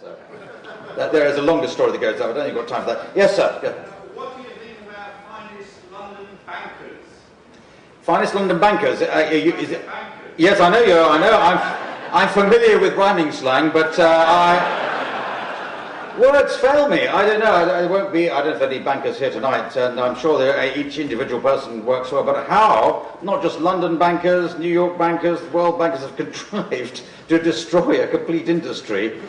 So, there is a longer story that goes up. I don't think you've got time for that. Yes, sir. Go. What do you think about finest London bankers? Finest London bankers? Is it? Yes, I know you. I know. I'm familiar with rhyming slang, but words fail me. I don't know. I don't know if any bankers here tonight, and I'm sure each individual person works well. But how? Not just London bankers, New York bankers, world bankers have contrived to destroy a complete industry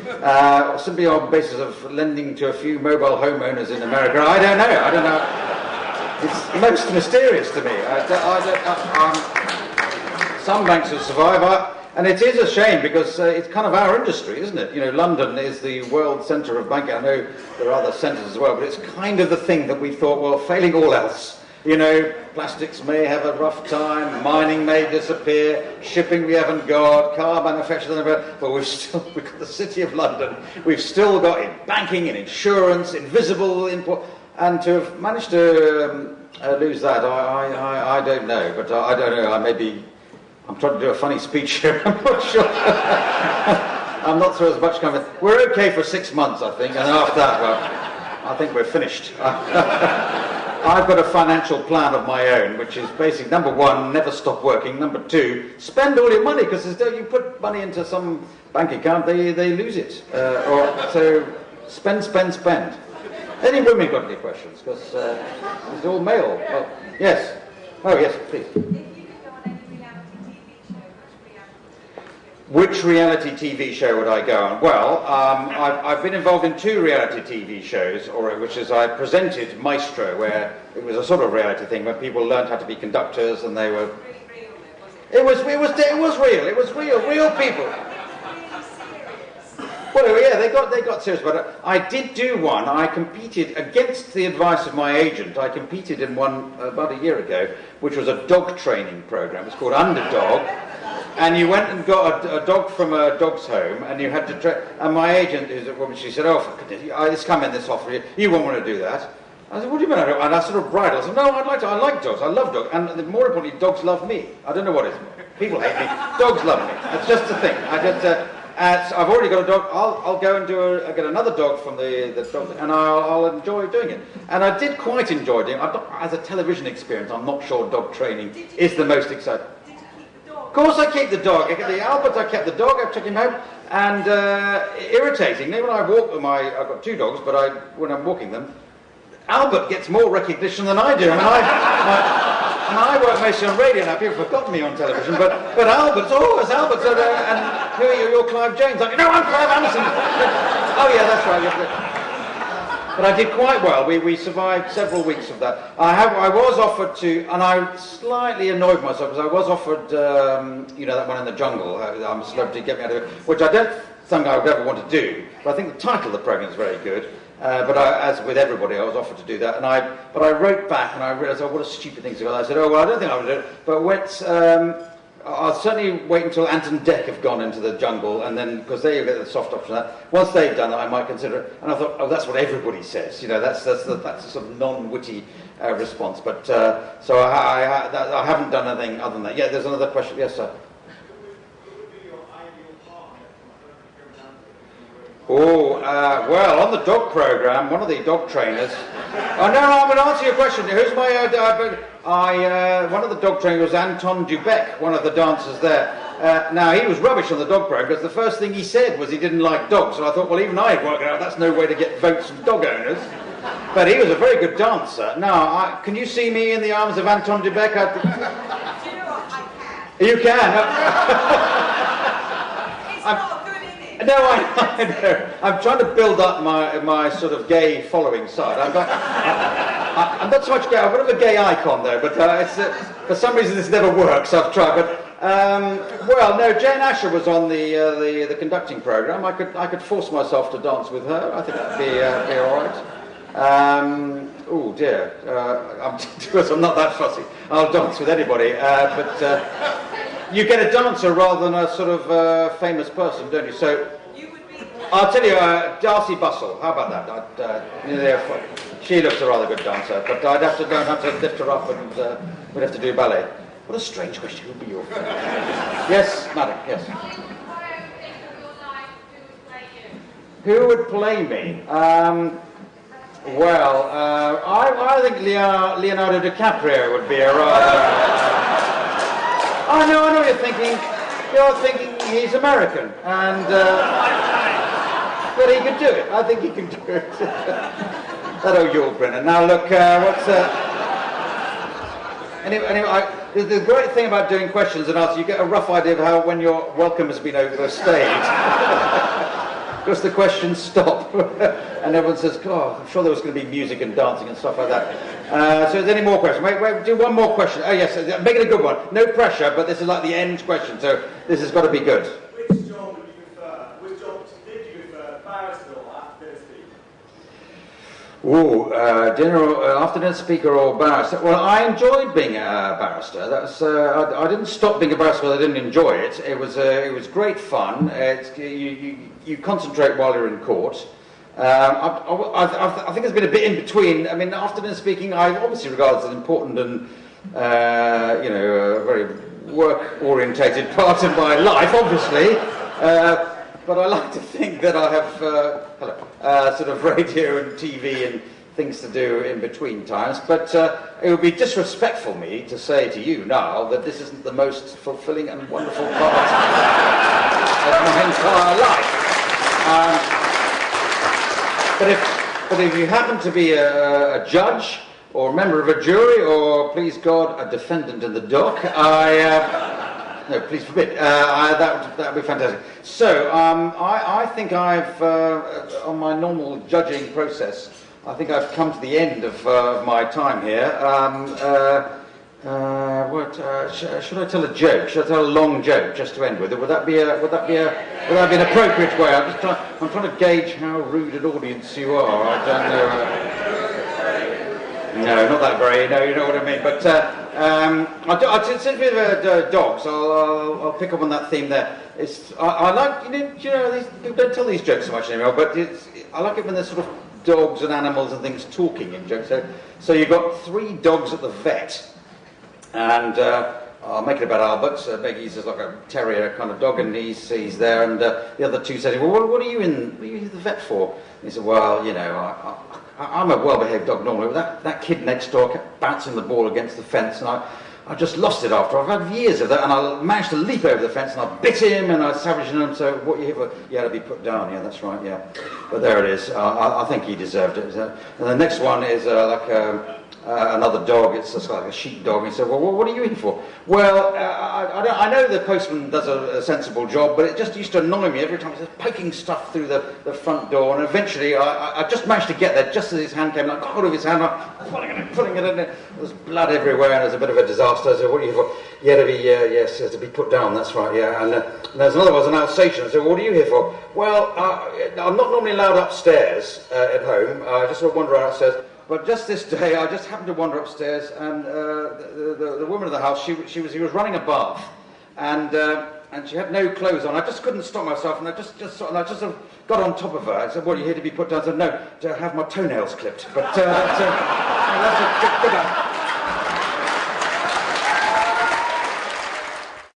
simply on the basis of lending to a few mobile homeowners in America. I don't know. It's most mysterious to me. Some banks will survive. And it is a shame because it's kind of our industry, isn't it? You know, London is the world centre of banking. I know there are other centres as well, but it's kind of the thing that we thought, well, failing all else, you know, plastics may have a rough time, mining may disappear, shipping we haven't got, car manufacturers, but we've got the City of London. We've still got in banking and insurance, invisible import, and to have managed to lose that, I don't know. But I don't know. I'm trying to do a funny speech here, I'm not sure. I'm not sure there's much coming. We're okay for 6 months, I think, and after that, well, I think we're finished. I've got a financial plan of my own, which is basically, number one, never stop working. Number two, spend all your money, because you put money into some bank account, they lose it. So spend. Any women got any questions? Because it's all male. Oh, yes. Oh, yes, please. Which reality TV show would I go on? Well, I've been involved in 2 reality TV shows, which is I presented Maestro, where it was a sort of reality thing where people learned how to be conductors, and they were. It was real. It was real people. Well, yeah, they got serious, but I did do one. I competed against the advice of my agent. I competed in one about a year ago, which was a dog training program. It's called Underdog. And you went and got a dog from a dog's home, and you had to train. And my agent, who's a woman, she said, "Oh, it's come in this offer. You won't want to do that." I said, "What do you mean?" And I sort of bridled. I said, "No, I'd like to. I like dogs. I love dogs. And more importantly, dogs love me. I don't know what it is. People hate me. Dogs love me. That's just the thing. So I've already got a dog. I'll go and get another dog from the dog, and I'll enjoy doing it." And I did quite enjoy doing it. As a television experience, I'm not sure dog training is the most exciting. Of course I keep the dog. I kept the dog, I took him home, and irritatingly, when I walk with I've got 2 dogs, but when I'm walking them, Albert gets more recognition than I do. I work mostly on radio now, people have forgotten me on television, but Albert, it's Albert, and who are you? You're Clive James. I'm Clive Anderson. Oh yeah, that's right. But I did quite well. We survived several weeks of that. I was offered to, and I slightly annoyed myself because I was offered, that one in the jungle. I'm a celebrity, get me out of it, which I don't think I would ever want to do. But I think the title of the program is very good. But as with everybody, I was offered to do that. But I wrote back and I realised, what a stupid thing to do. I said, I don't think I would do it. But I'll certainly wait until Ant and Dec have gone into the jungle, and then, because they get the soft option of that. Once they've done that, I might consider it. And I thought, that's what everybody says. That's a sort of non-witty response. But so I haven't done anything other than that. Yeah, there's another question. Yes, sir. Well, on the dog program, one of the dog trainers. Oh no, I'm going to answer your question. Who's my? One of the dog trainers was Anton Dubek, one of the dancers there. Now he was rubbish on the dog program because the first thing he said was he didn't like dogs. So I thought, well, even I'd work it out. That's no way to get votes from dog owners. But he was a very good dancer. Now, can you see me in the arms of Anton Dubek? Do you know what? I can. You can. It's not a good image. No, I know. I'm trying to build up my sort of gay following side. I'm not so much gay. I'm a bit of a gay icon though, but for some reason this never works. I've tried, but well, no. Jane Asher was on the conducting program. I could force myself to dance with her. I think that'd be all right. Oh dear. Because I'm not that fussy. I'll dance with anybody. But you get a dancer rather than a sort of famous person, don't you? So I'll tell you, Darcy Bustle. How about that? She looks a rather good dancer, but I'd have to lift her up, and we'd have to do ballet. What a strange question. Who'd be your friend? Yes, madam. Yes. Who would play me? Well, I think Leonardo DiCaprio would be a rather... I know what you're thinking. You're thinking he's American, and... but he could do it. I think he can do it. That old Yul Brynner. Now look, what's... Anyway, the great thing about doing questions and answers, you get a rough idea of how, when your welcome has been overstayed. Because the questions stop, and everyone says, "God, I'm sure there was going to be music and dancing and stuff like that." So, is there any more questions? Wait, do one more question. Oh yes, make it a good one. No pressure, but this is like the end question, so this has got to be good. Which job would you prefer? Which job did you prefer, barrister or after speaker? Ooh, afternoon speaker or barrister? Well, I enjoyed being a barrister. That's I didn't stop being a barrister because I didn't enjoy it. It was great fun. You concentrate while you're in court. I think it's been a bit in between. I mean, afternoon speaking, I obviously regard it as an important and a very work-orientated part of my life, obviously. But I like to think that I have sort of radio and TV and things to do in between times. But it would be disrespectful of me to say to you now that this isn't the most fulfilling and wonderful part of my entire life. But if you happen to be a judge or a member of a jury or, please God, a defendant in the dock, no, please forbid. That would be fantastic. So, I think I've, on my normal judging process, I think I've come to the end of my time here. Should I tell a joke? Should I tell a long joke just to end with? Would that be an appropriate way? I'm trying to gauge how rude an audience you are. I don't know. No, not that very. No, you know what I mean. But since we have dogs, I'll pick up on that theme there. I like people don't tell these jokes so much anymore, but I like it when there's sort of dogs and animals and things talking in jokes. So you've got 3 dogs at the vet, and I'll make it about Albert. Beggy's is like a terrier kind of dog, and he's there, and the other 2 said, "Well, what are you in the vet for?" And he said, "Well, I'm a well-behaved dog normally, but that kid next door kept bouncing the ball against the fence, and I just lost it after. I've had years of that, and I managed to leap over the fence, and I bit him, and I savaged him, so what you here for? Yeah, to be put down, yeah, that's right, yeah. But there it is. I think he deserved it. And the next one is another dog. It's just like a sheepdog. And he said, "Well, what are you in for?" "Well, I know the postman does a sensible job, but it just used to annoy me every time he was poking stuff through the front door, and eventually I just managed to get there just as his hand came, and I got hold of his hand, I'm putting it in there. There was blood everywhere, and it was a bit of a disaster." I said, "What are you for?" "Yeah, to be put down, that's right, yeah." And there's another one, an Alsatian. I said, "What are you here for?" "Well, I'm not normally allowed upstairs at home. I just sort of wander around upstairs. But just this day, I just happened to wander upstairs, and the woman of the house, she was running a bath, and she had no clothes on. I just couldn't stop myself, and I just sort of got on top of her. I said, "What, are you here to be put down?" I said, "No, to have my toenails clipped." But that's a good one.